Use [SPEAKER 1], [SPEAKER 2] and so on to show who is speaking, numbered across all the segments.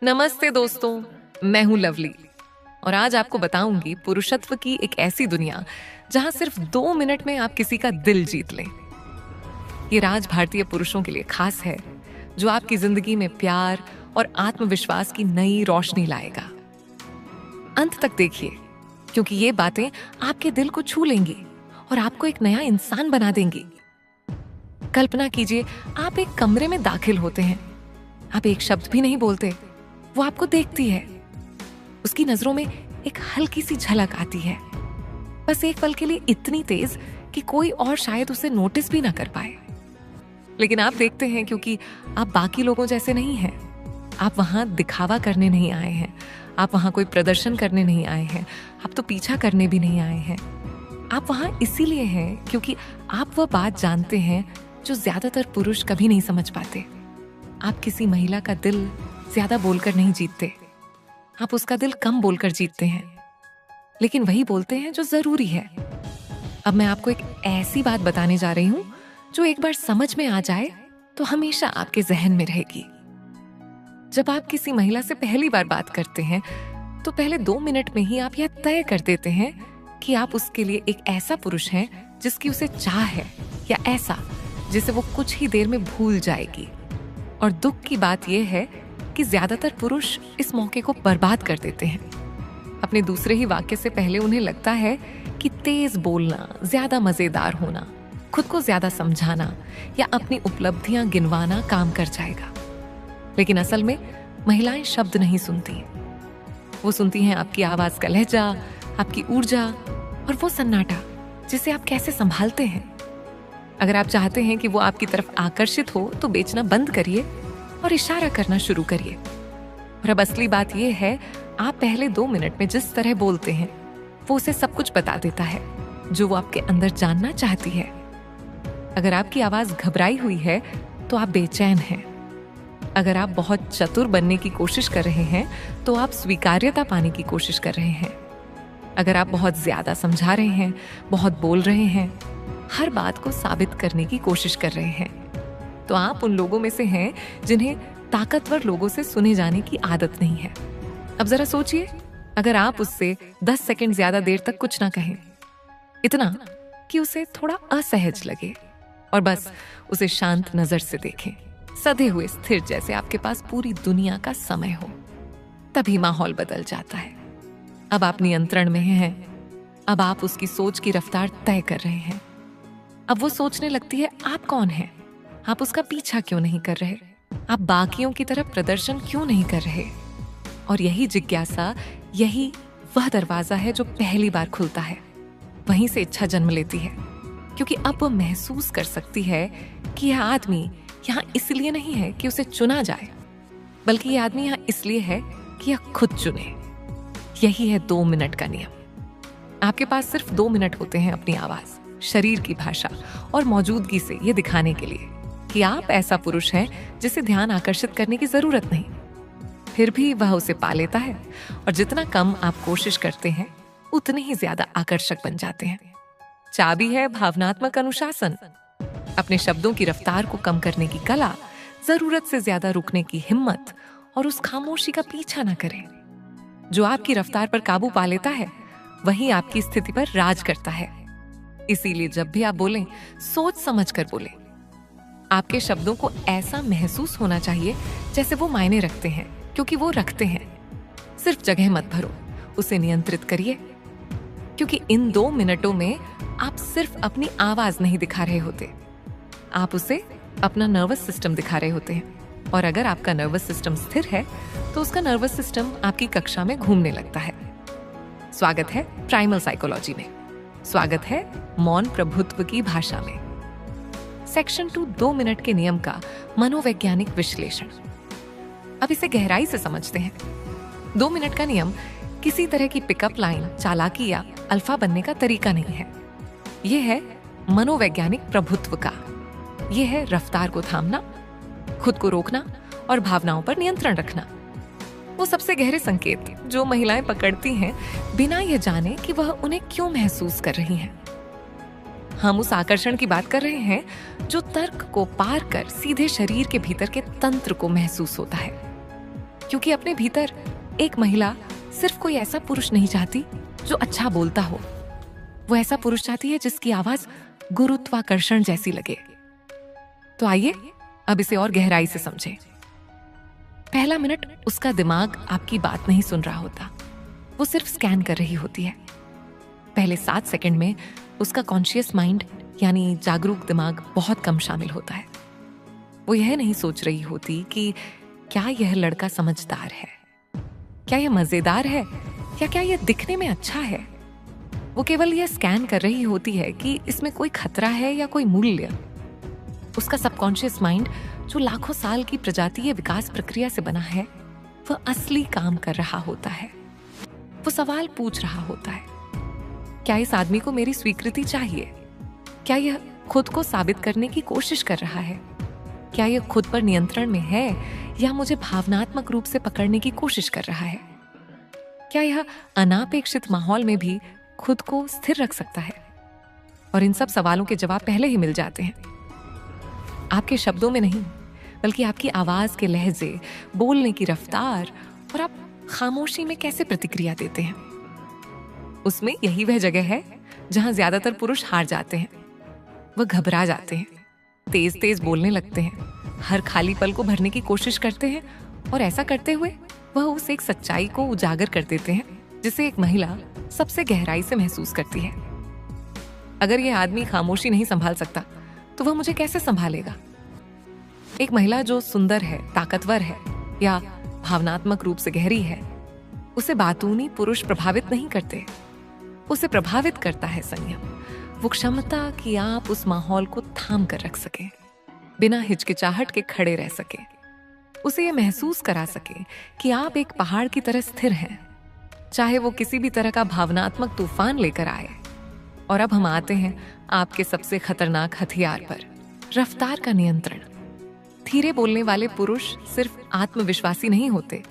[SPEAKER 1] नमस्ते दोस्तों, मैं हूं लवली और आज आपको बताऊंगी पुरुषत्व की एक ऐसी दुनिया जहां सिर्फ 2 मिनट में आप किसी का दिल जीत लें। ये राज भारतीय पुरुषों के लिए खास है, जो आपकी जिंदगी में प्यार और आत्मविश्वास की नई रोशनी लाएगा। अंत तक देखिए, क्योंकि ये बातें आपके दिल को छू लेंगी और आपको एक नया इंसान बना देंगी। कल्पना कीजिए, आप एक कमरे में दाखिल होते हैं। आप एक शब्द भी नहीं बोलते, वो आपको देखती है। उसकी नजरों में एक हल्की सी झलक आती है, बस एक पल के लिए इतनी तेज कि कोई और शायद उसे नोटिस भी ना कर पाए। लेकिन आप देखते हैं, क्योंकि आप बाकी लोगों जैसे नहीं हैं। आप वहां दिखावा करने नहीं आए हैं, आप वहां कोई प्रदर्शन करने नहीं आए हैं, आप तो पीछा करने भी नहीं आए हैं। आप वहां इसीलिए हैं क्योंकि आप वह बात जानते हैं जो ज्यादातर पुरुष कभी नहीं समझ पाते। आप किसी महिला का दिल ज्यादा बोलकर नहीं जीतते, आप उसका दिल कम बोलकर जीतते हैं, लेकिन वही बोलते हैं जो जरूरी है। अब मैं आपको एक ऐसी बात बताने जा रही हूं जो एक बार समझ में आ जाए तो हमेशा आपके जहन में रहेगी। जब आप किसी महिला से पहली बार बात करते हैं तो पहले 2 मिनट में ही आप यह तय कर देते हैं कि आप उसके लिए एक ऐसा पुरुष हैं जिसकी उसे चाह है, या ऐसा जिसे वो कुछ ही देर में भूल जाएगी। और दुख की बात यह है कि ज्यादातर पुरुष इस मौके को बर्बाद कर देते हैं। अपने दूसरे ही वाक्य से पहले उन्हें लगता है कि तेज बोलना, ज्यादा मजेदार होना, खुद को ज्यादा समझाना या अपनी उपलब्धियां गिनवाना काम कर जाएगा। लेकिन असल में महिलाएं शब्द नहीं सुनती, वो सुनती हैं आपकी आवाज का लहजा, आपकी ऊर्जा और वो सन्नाटा जिसे आप कैसे संभालते हैं। अगर आप चाहते हैं कि वो आपकी तरफ आकर्षित हो तो बेचना बंद करिए और इशारा करना शुरू करिए। और अब असली बात यह है, आप पहले 2 मिनट में जिस तरह बोलते हैं वो उसे सब कुछ बता देता है जो वो आपके अंदर जानना चाहती है। अगर आपकी आवाज घबराई हुई है तो आप बेचैन हैं। अगर आप बहुत चतुर बनने की कोशिश कर रहे हैं तो आप स्वीकार्यता पाने की कोशिश कर रहे हैं। अगर आप बहुत ज्यादा समझा रहे हैं, बहुत बोल रहे हैं, हर बात को साबित करने की कोशिश कर रहे हैं, तो आप उन लोगों में से हैं जिन्हें ताकतवर लोगों से सुने जाने की आदत नहीं है। अब जरा सोचिए, अगर आप उससे 10 सेकंड ज्यादा देर तक कुछ ना कहें, इतना कि उसे थोड़ा असहज लगे, और बस उसे शांत नजर से देखें, सधे हुए स्थिर, जैसे आपके पास पूरी दुनिया का समय हो, तभी माहौल बदल जाता है। अब आप नियंत्रण में हैं। अब आप उसकी सोच की रफ्तार तय कर रहे हैं। अब वो सोचने लगती है आप कौन हैं, आप उसका पीछा क्यों नहीं कर रहे, आप बाकियों की तरह प्रदर्शन क्यों नहीं कर रहे। और यही जिज्ञासा, यही वह दरवाजा है जो पहली बार खुलता है। वहीं से इच्छा जन्म लेती है, क्योंकि अब वो महसूस कर सकती है कि यह आदमी यहाँ इसलिए नहीं है कि उसे चुना जाए, बल्कि यह आदमी यहाँ इसलिए है कि यह खुद चुने। यही है 2 मिनट का नियम। आपके पास सिर्फ 2 मिनट होते हैं अपनी आवाज, शरीर की भाषा और मौजूदगी से ये दिखाने के लिए कि आप ऐसा पुरुष हैं जिसे ध्यान आकर्षित करने की जरूरत नहीं। फिर भी वह उसे पा लेता है, और जितना कम आप कोशिश करते हैं उतने ही ज्यादा आकर्षक बन जाते हैं। चाबी है भावनात्मक अनुशासन, अपने शब्दों की रफ्तार को कम करने की कला, जरूरत से ज्यादा रुकने की हिम्मत, और उस खामोशी का पीछा न करें। जो आपकी रफ्तार पर काबू पा लेता है वही आपकी स्थिति पर राज करता है। इसीलिए जब भी आप बोलें, सोच समझ कर बोलें। आपके शब्दों को ऐसा महसूस होना चाहिए जैसे वो मायने रखते हैं, क्योंकि वो रखते हैं। सिर्फ जगह मत भरो, उसे नियंत्रित करिए, क्योंकि इन 2 मिनटों में आप सिर्फ अपनी आवाज नहीं दिखा रहे होते, आप उसे अपना नर्वस सिस्टम दिखा रहे होते हैं। और अगर आपका नर्वस सिस्टम स्थिर है तो उसका नर्वस सिस्टम आपकी कक्षा में घूमने लगता है। स्वागत है प्राइमल साइकोलॉजी में, स्वागत है मौन प्रभुत्व की भाषा में। सेक्शन 2, 2 मिनट के नियम का मनोवैज्ञानिक विश्लेषण। अब इसे गहराई से समझते हैं। 2 मिनट का नियम किसी तरह की पिकअप लाइन, चालाकी या अल्फा बनने का तरीका नहीं है। यह है मनोवैज्ञानिक प्रभुत्व का। यह है रफ्तार को थामना, खुद को रोकना और भावनाओं पर नियंत्रण रखना। वो सबसे गहरे संकेत जो महिलाएं पकड़ती हैं बिना यह जाने कि वह उन्हें क्यों महसूस कर रही हैं। हम उस आकर्षण की बात कर रहे हैं जो तर्क को पार कर सीधे शरीर के भीतर के तंत्र को महसूस होता है। क्योंकि अपने भीतर एक महिला सिर्फ कोई ऐसा पुरुष नहीं चाहती जो अच्छा बोलता हो, वो ऐसा पुरुष चाहती है जिसकी आवाज गुरुत्वाकर्षण जैसी लगे। तो आइए अब इसे और गहराई से समझें। पहला मिनट उसका दिमाग आपकी बात नहीं सुन रहा होता, वो सिर्फ स्कैन कर रही होती है। पहले 7 सेकंड में उसका कॉन्शियस माइंड यानी जागरूक दिमाग बहुत कम शामिल होता है। वो यह नहीं सोच रही होती कि क्या यह लड़का समझदार है, क्या यह मजेदार है, या क्या यह दिखने में अच्छा है। वो केवल यह स्कैन कर रही होती है कि इसमें कोई खतरा है या कोई मूल्य। उसका सबकॉन्शियस माइंड, जो लाखों साल की प्रजातीय विकास प्रक्रिया से बना है, वह असली काम कर रहा होता है। वो सवाल पूछ रहा होता है, क्या इस आदमी को मेरी स्वीकृति चाहिए? क्या यह खुद को साबित करने की कोशिश कर रहा है? क्या यह खुद पर नियंत्रण में है या मुझे भावनात्मक रूप से पकड़ने की कोशिश कर रहा है? क्या यह अनापेक्षित माहौल में भी खुद को स्थिर रख सकता है? और इन सब सवालों के जवाब पहले ही मिल जाते हैं, आपके शब्दों में नहीं, बल्कि आपकी आवाज के लहजे, बोलने की रफ्तार और आप खामोशी में कैसे प्रतिक्रिया देते हैं। उसमें यही वह जगह है जहां ज्यादातर पुरुष हार जाते हैं। वह घबरा जाते हैं, तेज तेज बोलने लगते हैं, हर खाली पल को भरने की कोशिश करते हैं, और ऐसा करते हुए वह उस एक सच्चाई को उजागर कर देते हैं जिसे एक महिला सबसे गहराई से महसूस करती है। अगर यह आदमी खामोशी नहीं संभाल सकता तो वह मुझे कैसे संभालेगा? एक महिला जो सुंदर है, ताकतवर है या भावनात्मक रूप से गहरी है, उसे बातूनी पुरुष प्रभावित नहीं करते। उसे प्रभावित करता है संयम, वो क्षमता कि आप उस माहौल को थाम कर रख सके, बिना हिचकिचाहट के खड़े रह सके। उसे ये महसूस करा सके कि आप एक पहाड़ की तरह स्थिर हैं, चाहे वो किसी भी तरह का भावनात्मक तूफान लेकर आए। और अब हम आते हैं आपके सबसे खतरनाक हथियार पर, रफ्तार का नियंत्रण। धीरे बोलने वाले पुरुष सिर्फ आत्मविश्वासी नहीं होते,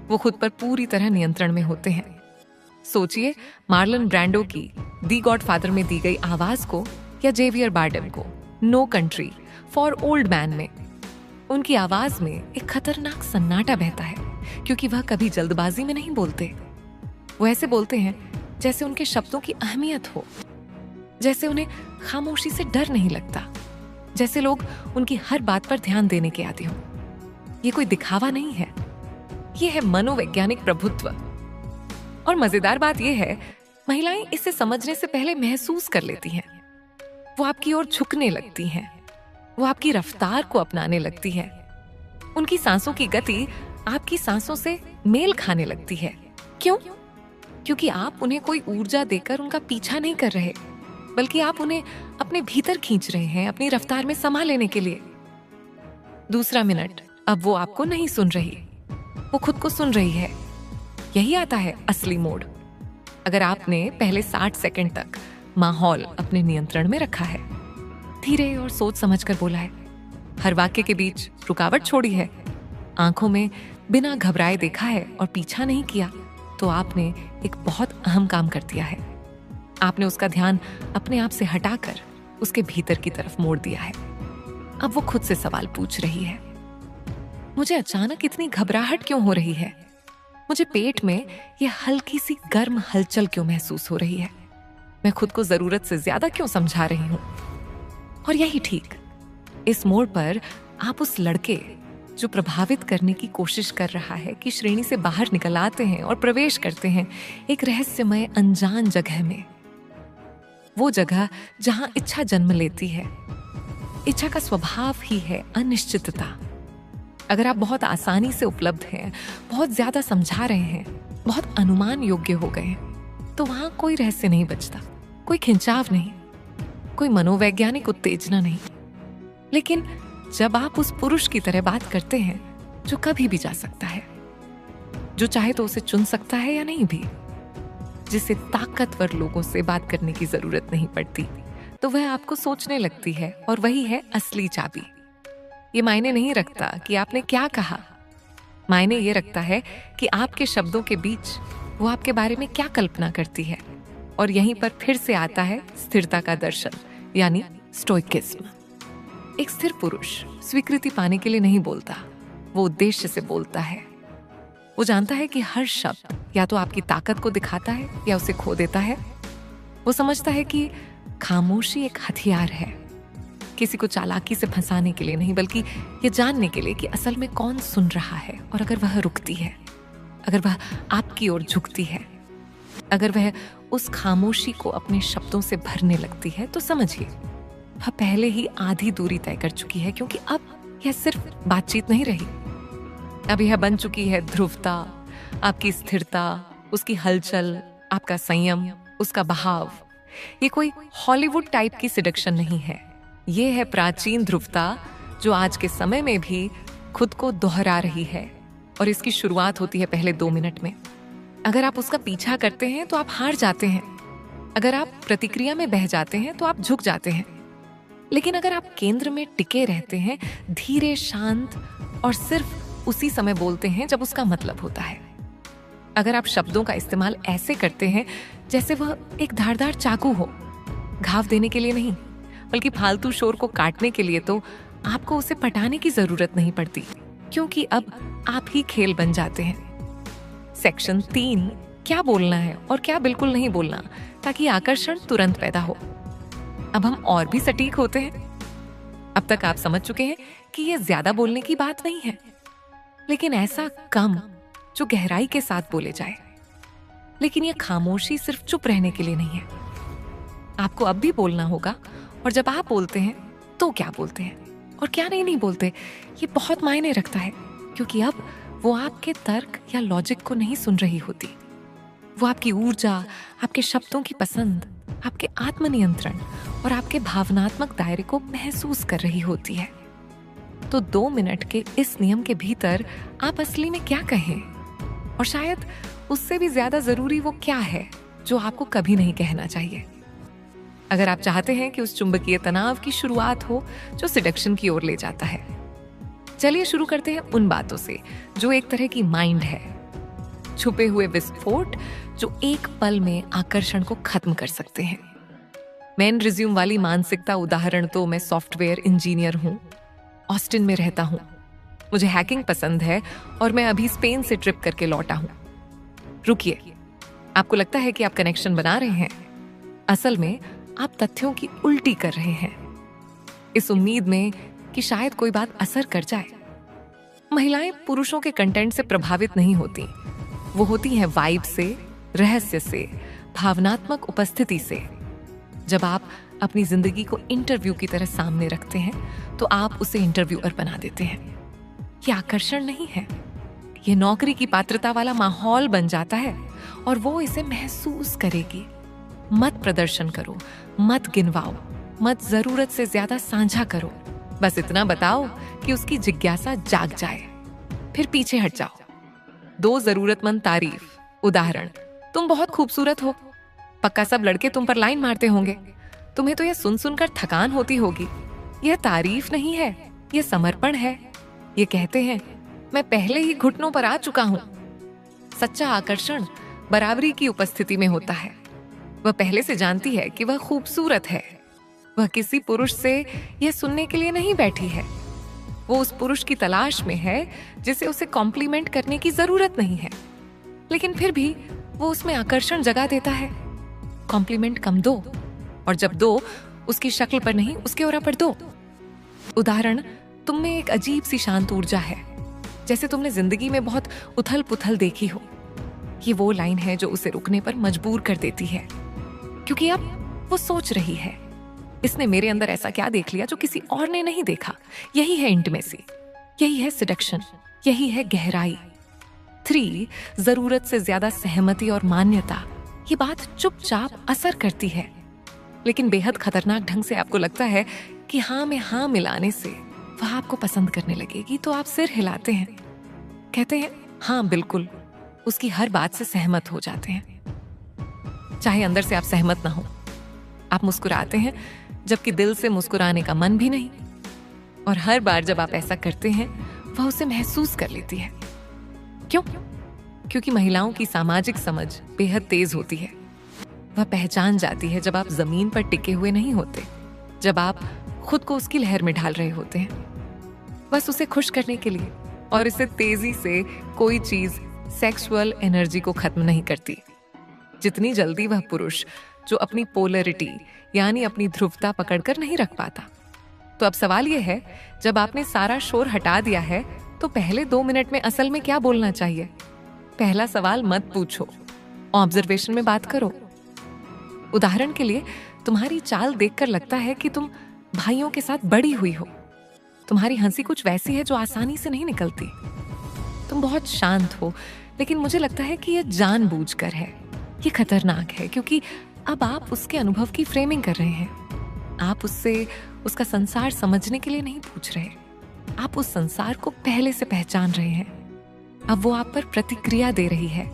[SPEAKER 1] वो खुद पर पूरी तरह नियंत्रण में होते हैं। सोचिए मार्लन ब्रांडो की दी गॉडफादर में दी गई आवाज को, या जेवियर बार्डम को No Country for Old Man में। उनकी आवाज में एक खतरनाक सन्नाटा बहता है, क्योंकि वह कभी जल्दबाजी में नहीं बोलते। वो ऐसे बोलते हैं जैसे उनके शब्दों की अहमियत हो, जैसे उन्हें खामोशी से डर नहीं लगता, जैसे लोग उनकी हर बात पर ध्यान देने के आदी हों। ये कोई दिखावा नहीं है, ये है मनोवैज्ञानिक प्रभुत्व। और मजेदार बात यह है, महिलाएं इसे समझने से पहले महसूस कर लेती हैं। वो आपकी ओर झुकने लगती हैं, वो आपकी रफ्तार को अपनाने लगती है। उनकी सांसों की गति आपकी सांसों से मेल खाने लगती है। क्यों? क्योंकि आप उन्हें कोई ऊर्जा देकर उनका पीछा नहीं कर रहे, बल्कि आप उन्हें अपने भीतर खींच रहे हैं, अपनी रफ्तार में समा लेने के लिए। दूसरा मिनट, अब वो आपको नहीं सुन रही, वो खुद को सुन रही है। यही आता है असली मोड़। अगर आपने पहले 60 सेकंड तक माहौल अपने नियंत्रण में रखा है, धीरे और सोच समझकर बोला है, हर वाक्य के बीच रुकावट छोड़ी है, आंखों में बिना घबराए देखा है और पीछा नहीं किया, तो आपने एक बहुत अहम काम कर दिया है। आपने उसका ध्यान अपने आप से हटाकर उसके भीतर की तरफ मोड़ दिया है। अब वो खुद से सवाल पूछ रही है, मुझे अचानक इतनी घबराहट क्यों हो रही है? मुझे पेट में यह हल्की सी गर्म हलचल क्यों महसूस हो रही है? मैं खुद को जरूरत से ज्यादा क्यों समझा रही हूं? और यही ठीक, इस मोड़ पर आप उस लड़के जो प्रभावित करने की कोशिश कर रहा है की श्रेणी से बाहर निकल आते हैं और प्रवेश करते हैं एक रहस्यमय अनजान जगह में। वो जगह जहां इच्छा जन्म लेती है। इच्छा का स्वभाव ही है अनिश्चितता। अगर आप बहुत आसानी से उपलब्ध हैं, बहुत ज्यादा समझा रहे हैं, बहुत अनुमान योग्य हो गए हैं, तो वहां कोई रहस्य नहीं बचता, कोई खिंचाव नहीं, कोई मनोवैज्ञानिक उत्तेजना नहीं। लेकिन जब आप उस पुरुष की तरह बात करते हैं जो कभी भी जा सकता है, जो चाहे तो उसे चुन सकता है या नहीं भी, जिसे ताकतवर लोगों से बात करने की जरूरत नहीं पड़ती, तो वह आपको सोचने लगती है। और वही है असली चाबी। ये मायने नहीं रखता कि आपने क्या कहा, मायने ये रखता है कि आपके शब्दों के बीच वो आपके बारे में क्या कल्पना करती है। और यहीं पर फिर से आता है स्थिरता का दर्शन, यानी स्टोइकिज्म। एक स्थिर पुरुष स्वीकृति पाने के लिए नहीं बोलता, वो उद्देश्य से बोलता है। वो जानता है कि हर शब्द या तो आपकी ताकत को दिखाता है या उसे खो देता है। वो समझता है कि खामोशी एक हथियार है, किसी को चालाकी से फंसाने के लिए नहीं, बल्कि ये जानने के लिए कि असल में कौन सुन रहा है। और अगर वह रुकती है, अगर वह आपकी ओर झुकती है, अगर वह उस खामोशी को अपने शब्दों से भरने लगती है, तो समझिए वह पहले ही आधी दूरी तय कर चुकी है, क्योंकि अब यह सिर्फ बातचीत नहीं रही, अब यह बन चुकी है ध्रुवता, आपकी स्थिरता, उसकी हलचल, आपका संयम, उसका बहाव। ये कोई हॉलीवुड टाइप की सिडक्शन नहीं है, ये है प्राचीन ध्रुवता जो आज के समय में भी खुद को दोहरा रही है। और इसकी शुरुआत होती है पहले 2 मिनट में। अगर आप उसका पीछा करते हैं तो आप हार जाते हैं, अगर आप प्रतिक्रिया में बह जाते हैं तो आप झुक जाते हैं। लेकिन अगर आप केंद्र में टिके रहते हैं, धीरे, शांत, और सिर्फ उसी समय बोलते हैं जब उसका मतलब होता है, अगर आप शब्दों का इस्तेमाल ऐसे करते हैं जैसे वह एक धारदार चाकू हो, घाव देने के लिए नहीं बल्कि फालतू शोर को काटने के लिए, तो आपको उसे पटाने की जरूरत नहीं पड़ती, क्योंकि अब आप ही खेल बन जाते हैं। सेक्शन 3, क्या बोलना है और क्या बिल्कुल नहीं बोलना, ताकि आकर्षण तुरंत पैदा हो। अब हम और भी सटीक होते हैं। अब तक आप समझ चुके हैं कि यह ज्यादा बोलने की बात नहीं है, लेकिन ऐसा कम जो गहराई के साथ बोले जाए। लेकिन यह खामोशी सिर्फ चुप रहने के लिए नहीं है, आपको अब भी बोलना होगा। और जब आप बोलते हैं तो क्या बोलते हैं और क्या नहीं बोलते, ये बहुत मायने रखता है, क्योंकि अब वो आपके तर्क या लॉजिक को नहीं सुन रही होती, वो आपकी ऊर्जा, आपके शब्दों की पसंद, आपके आत्मनियंत्रण और आपके भावनात्मक दायरे को महसूस कर रही होती है। तो 2 मिनट के इस नियम के भीतर आप असली में क्या कहें, और शायद उससे भी ज्यादा जरूरी वो क्या है जो आपको कभी नहीं कहना चाहिए। अगर आप चाहते हैं कि उस चुंबकीय तनाव की शुरुआत हो जो सिडक्शन की ओर ले जाता है, चलिए शुरू करते हैं उन बातों से जो एक तरह की माइंड है, छुपे हुए विस्फोट जो एक पल में आकर्षण को खत्म कर सकते हैं। मैन रिज्यूम वाली मानसिकता उदाहरण तो मैं सॉफ्टवेयर इंजीनियर हूं, ऑस्टिन में रहता हूं, मुझे हैकिंग पसंद है और मैं अभी स्पेन से ट्रिप करके लौटा हूं। रुकिए, आपको लगता है कि आप कनेक्शन बना रहे हैं, असल में आप तथ्यों की उल्टी कर रहे हैं, इस उम्मीद में कि शायद कोई बात असर कर जाए। महिलाएं पुरुषों के कंटेंट से प्रभावित नहीं होती, वो होती हैं वाइब से, रहस्य से, भावनात्मक उपस्थिति से। जब आप अपनी जिंदगी को इंटरव्यू की तरह सामने रखते हैं तो आप उसे इंटरव्यूअर बना देते हैं। ये आकर्षण नहीं है, ये नौकरी की पात्रता वाला माहौल बन जाता है और वो इसे महसूस करेगी। मत प्रदर्शन करो, मत गिनवाओ, मत जरूरत से ज्यादा साझा करो, बस इतना बताओ कि उसकी जिज्ञासा जाग जाए, फिर पीछे हट जाओ। 2 जरूरतमंद तारीफ उदाहरण, तुम बहुत खूबसूरत हो, पक्का सब लड़के तुम पर लाइन मारते होंगे, तुम्हें तो यह सुन सुनकर थकान होती होगी। यह तारीफ नहीं है, यह समर्पण है। ये कहते हैं मैं पहले ही घुटनों पर आ चुका हूं। सच्चा आकर्षण बराबरी की उपस्थिति में होता है। वह पहले से जानती है कि वह खूबसूरत है, वह किसी पुरुष से यह सुनने के लिए नहीं बैठी है, वो उस पुरुष की तलाश में है जिसे उसे कॉम्प्लीमेंट करने की जरूरत नहीं है, लेकिन फिर भी वो उसमें आकर्षण जगा देता है। कॉम्प्लीमेंट कम दो, और जब दो उसकी शक्ल पर नहीं उसके ओरा पर दो। उदाहरण, तुम में एक अजीब सी शांत ऊर्जा है, जैसे तुमने जिंदगी में बहुत उथल पुथल देखी हो। ये वो लाइन है जो उसे रुकने पर मजबूर कर देती है, क्योंकि अब वो सोच रही है, इसने मेरे अंदर ऐसा क्या देख लिया जो किसी और ने नहीं देखा। यही है इंटिमेसी, यही है सिडक्शन, यही है गहराई। 3, जरूरत से ज्यादा सहमति और मान्यता। ये बात चुपचाप असर करती है, लेकिन बेहद खतरनाक ढंग से आपको लगता है कि हाँ में हाँ मिलाने से वह आपको पसंद करने लगेगी, तो आप सिर हिलाते हैं, कहते हैं हाँ बिल्कुल, उसकी हर बात से सहमत हो जाते हैं, चाहे अंदर से आप सहमत ना हो। आप मुस्कुराते हैं जबकि दिल से मुस्कुराने का मन भी नहीं, और हर बार जब आप ऐसा करते हैं वह उसे महसूस कर लेती है। क्यों? क्योंकि महिलाओं की सामाजिक समझ बेहद तेज होती है। वह पहचान जाती है जब आप जमीन पर टिके हुए नहीं होते, जब आप खुद को उसकी लहर में ढाल रहे होते हैं, बस उसे खुश करने के लिए, और इसे तेजी से कोई चीज सेक्सुअल एनर्जी को खत्म नहीं करती जितनी जल्दी वह पुरुष जो अपनी पोलरिटी यानी अपनी ध्रुवता पकड़कर नहीं रख पाता। तो अब सवाल यह है, जब आपने सारा शोर हटा दिया है तो पहले 2 मिनट में असल में क्या बोलना चाहिए? पहला सवाल मत पूछो, ऑब्जर्वेशन में बात करो। उदाहरण के लिए, तुम्हारी चाल देखकर लगता है कि तुम भाइयों के साथ बड़ी हुई हो। तुम्हारी हंसी कुछ वैसी है जो आसानी से नहीं निकलती। तुम बहुत शांत हो, लेकिन मुझे लगता है कि यह जानबूझकर है। ये खतरनाक है क्योंकि अब आप उसके अनुभव की फ्रेमिंग कर रहे हैं। आप उससे उसका संसार समझने के लिए नहीं पूछ रहे, आप उस संसार को पहले से पहचान रहे हैं। अब वो आप पर प्रतिक्रिया दे रही है,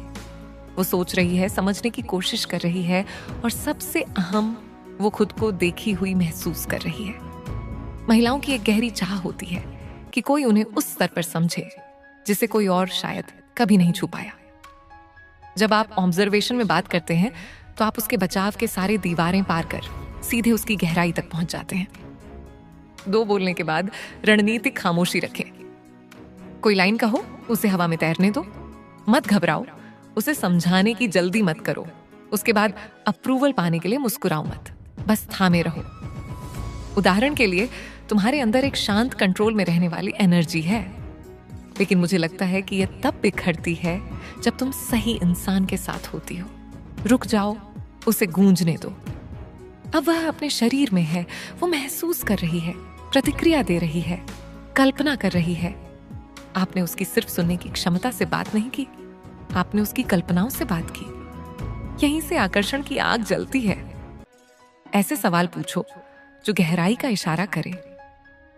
[SPEAKER 1] वो सोच रही है, समझने की कोशिश कर रही है, और सबसे अहम, वो खुद को देखी हुई महसूस कर रही है। महिलाओं की एक गहरी चाह होती है कि कोई उन्हें उस स्तर पर समझे जिसे कोई और शायद कभी नहीं छू पाया। जब आप ऑब्जर्वेशन में बात करते हैं तो आप उसके बचाव के सारे दीवारें पार कर सीधे उसकी गहराई तक पहुंच जाते हैं। 2 बोलने के बाद रणनीतिक खामोशी रखें। कोई लाइन कहो, उसे हवा में तैरने दो। मत घबराओ, उसे समझाने की जल्दी मत करो। उसके बाद अप्रूवल पाने के लिए मुस्कुराओ मत, बस थामे रहो। उदाहरण के लिए, तुम्हारे अंदर एक शांत कंट्रोल में रहने वाली एनर्जी है, लेकिन मुझे लगता है कि यह तब बिखरती है जब तुम सही इंसान के साथ होती हो। रुक जाओ, उसे गूंजने दो। अब वह अपने शरीर में है, वो महसूस कर रही है, प्रतिक्रिया दे रही है, कल्पना कर रही है। आपने उसकी सिर्फ सुनने की क्षमता से बात नहीं की, आपने उसकी कल्पनाओं से बात की। यहीं से आकर्षण की आग जलती है। ऐसे सवाल पूछो जो गहराई का इशारा करे।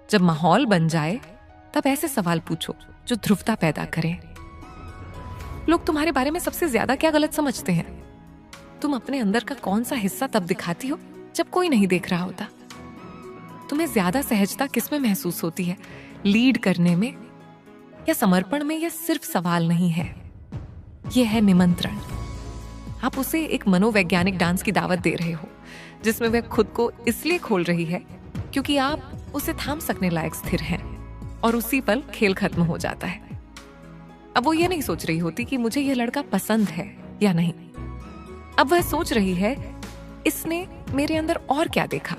[SPEAKER 1] जब माहौल बन जाए तब ऐसे सवाल पूछो जो ध्रुवता पैदा करें। लोग तुम्हारे बारे में सबसे ज्यादा क्या गलत समझते हैं? तुम अपने अंदर का कौन सा हिस्सा तब दिखाती हो जब कोई नहीं देख रहा होता? तुम्हें ज्यादा सहजता किस में महसूस होती है, लीड करने में या समर्पण में? यह सिर्फ सवाल नहीं है, यह है निमंत्रण। आप उसे एक मनोवैज्ञानिक डांस की दावत दे रहे हो जिसमें वह खुद को इसलिए खोल रही है क्योंकि आप उसे थाम सकने लायक स्थिर हैं, और उसी पल खेल खत्म हो जाता है। अब वो ये नहीं सोच रही होती कि मुझे यह लड़का पसंद है या नहीं। अब वह सोच रही है, इसने मेरे अंदर और क्या देखा,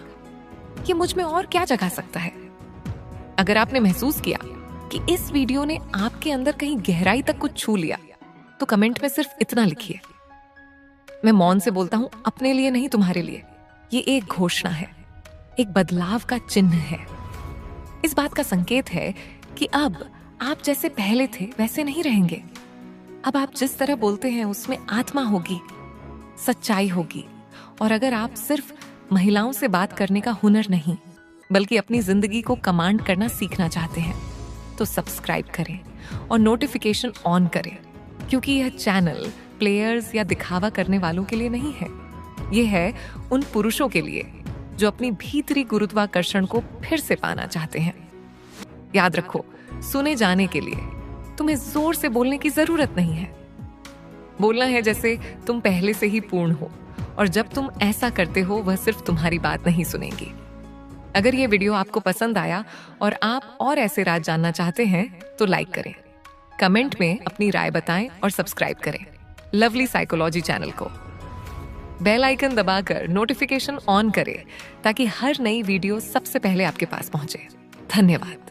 [SPEAKER 1] ये मुझ में और क्या जगा सकता है। अगर आपने महसूस किया कि इस वीडियो ने आपके अंदर कहीं गहराई तक कुछ छू लिया, तो कमेंट में सिर्फ इतना लिखिए, मैं मौन से बोलता हूं, अपने लिए नहीं, तुम्हारे लिए। ये एक घोषणा है, एक बदलाव का चिन्ह है। इस बात का संकेत है कि अब आप जैसे पहले थे वैसे नहीं रहेंगे। अब आप जिस तरह बोलते हैं उसमें आत्मा होगी, सच्चाई होगी। और अगर आप सिर्फ महिलाओं से बात करने का हुनर नहीं, बल्कि अपनी जिंदगी को कमांड करना सीखना चाहते हैं, तो सब्सक्राइब करें और नोटिफिकेशन ऑन करें, क्योंकि यह चैनल प्लेयर्स या दिखावा करने वालों के लिए नहीं है। यह है उन पुरुषों के लिए जो अपनी भीतरी गुरुत्वाकर्षण को फिर से पाना चाहते हैं। याद रखो, सुने जाने के लिए तुम्हें जोर से बोलने की जरूरत नहीं है। बोलना है जैसे तुम पहले से ही पूर्ण हो, और जब तुम ऐसा करते हो वह सिर्फ तुम्हारी बात नहीं सुनेंगी। अगर ये वीडियो आपको पसंद आया और आप और ऐसे राज जानना चाहते हैं तो लाइक करें, कमेंट में अपनी राय बताएं और सब्सक्राइब करें लवली साइकोलॉजी चैनल को। बेल आइकन दबाकर नोटिफिकेशन ऑन करें ताकि हर नई वीडियो सबसे पहले आपके पास पहुंचे। धन्यवाद।